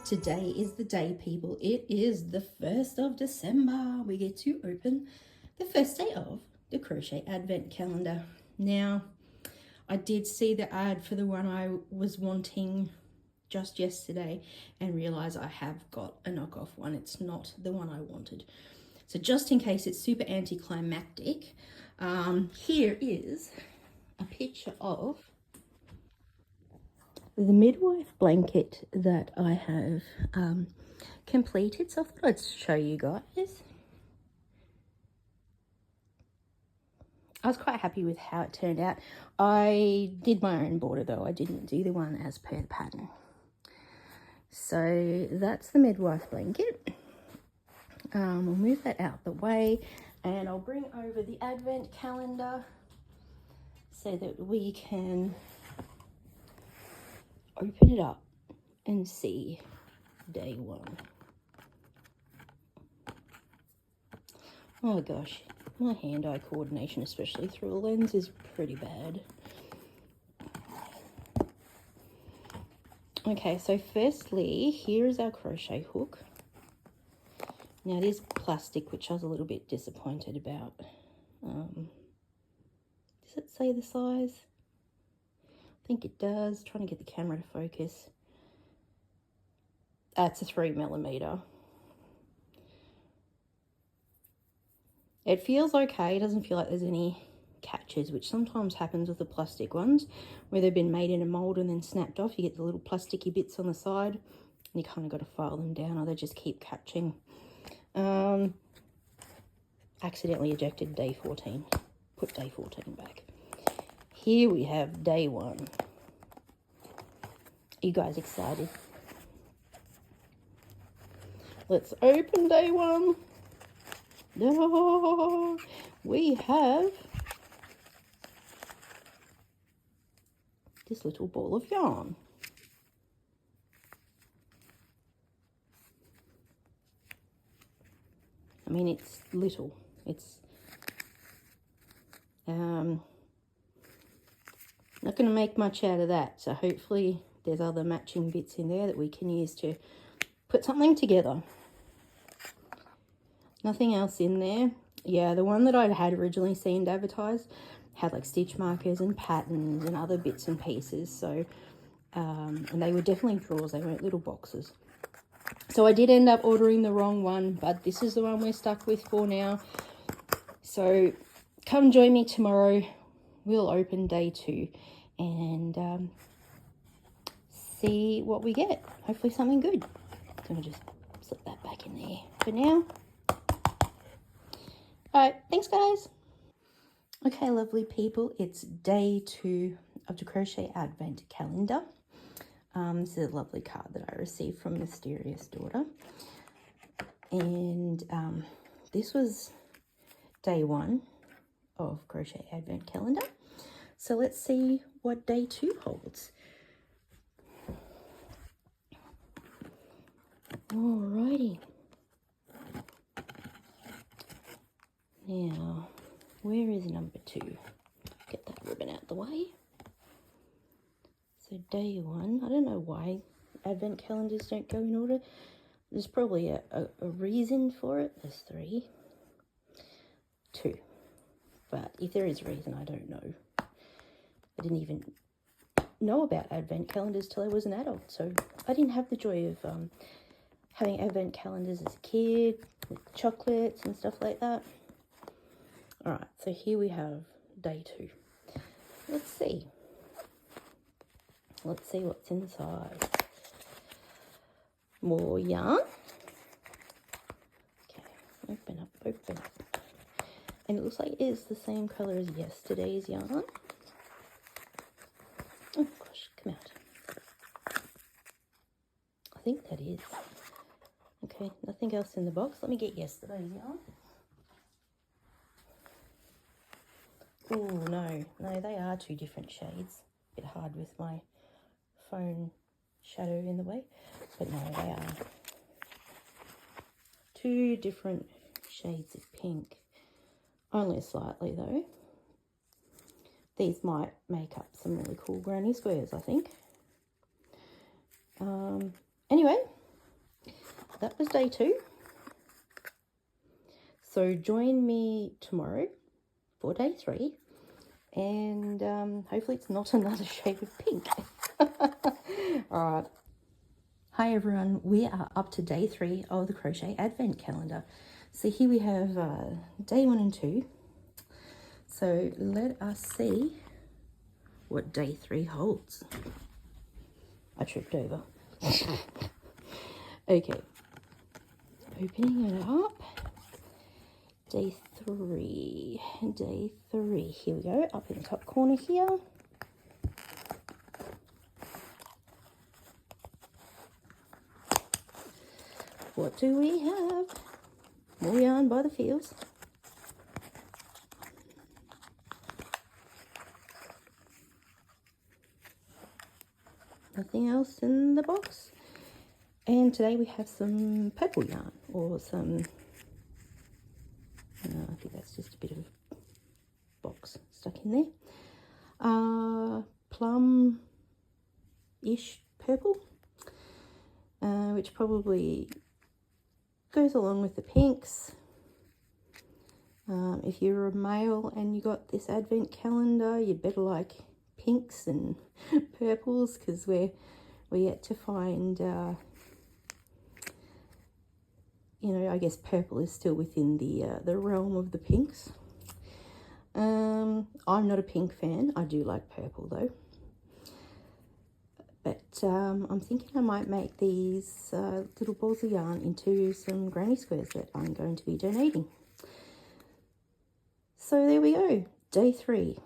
Today is the day, people. It is the 1st of December. We get to open the first day of the Crochet Advent Calendar. Now, I did see the ad for the one I was wanting just yesterday and realize I have got a knockoff one. It's not the one I wanted. So just in case it's super anticlimactic, here is a picture of the midwife blanket that I have completed. So I thought I'd show you guys. I was quite happy with how it turned out. I did my own border though. I didn't do the one as per the pattern. So that's the midwife blanket. We'll move that out the way and I'll bring over the advent calendar so that we can open it up and see day one. Oh gosh, my hand-eye coordination, especially through a lens, is pretty bad. Okay, so firstly, here is our crochet hook. Now it is plastic, which I was a little bit disappointed about. Does it say the size? I think it does. Trying to get the camera to focus. It's a 3mm. It feels okay. It doesn't feel like there's any catches, which sometimes happens with the plastic ones, where they've been made in a mold and then snapped off. You get the little plasticky bits on the side, and you kind of got to file them down, or they just keep catching. Accidentally ejected day 14. Put day 14 back. Here we have day one. You guys excited? Let's open day one. Oh, we have this little ball of yarn. I mean, it's little. It's not going to make much out of that, so hopefully there's other matching bits in there that we can use to put something together. Nothing else in there. Yeah, the one that I had originally seen advertised had like stitch markers and patterns and other bits and pieces, so and they were definitely drawers, they weren't little boxes. So I did end up ordering the wrong one, but this is the one we're stuck with for now. So come join me tomorrow. We'll open day 2 and see what we get. Hopefully something good. So I'll just slip that back in there for now. Alright, thanks guys. Okay, lovely people, it's day 2 of the Crochet Advent Calendar. This is a lovely card that I received from Mysterious Daughter. And this was day 1 of Crochet Advent Calendar. So let's see what day 2 holds. Alrighty. Now, where is number 2? Get that ribbon out the way. So day 1, I don't know why advent calendars don't go in order. There's probably a reason for it. There's 3, 2. But if there is a reason, I don't know. I didn't even know about advent calendars till I was an adult. So I didn't have the joy of having advent calendars as a kid with chocolates and stuff like that. Alright, so here we have day 2. Let's see. Let's see what's inside. More yarn. Okay, open up, open up. And it looks like it's the same colour as yesterday's yarn. Oh gosh, come out. I think that is. Okay, nothing else in the box. Let me get yesterday's yarn. Oh no, they are 2 different shades. A bit hard with my phone shadow in the way, but no, they are 2 different shades of pink. Only slightly though. These might make up some really cool granny squares, I think. Anyway, that was day 2. So join me tomorrow for day 3, and hopefully it's not another shade of pink. All right. Hi everyone, we are up to day 3 of the Crochet Advent Calendar. So here we have day 1 and 2. So let us see what day 3 holds. I tripped over. Okay, opening it up. Day 3, here we go, up in the top corner here. What do we have? More yarn by the fields. Nothing else in the box. And today we have some purple yarn, or some, I think that's just a bit of box stuck in there. Plum-ish purple, which probably goes along with the pinks. If you're a male and you got this advent calendar, you better like pinks and purples, because we're yet to find, you know, I guess purple is still within the realm of the pinks. I'm not a pink fan. I do like purple though. But I'm thinking I might make these little balls of yarn into some granny squares that I'm going to be donating. So there we go, day 3.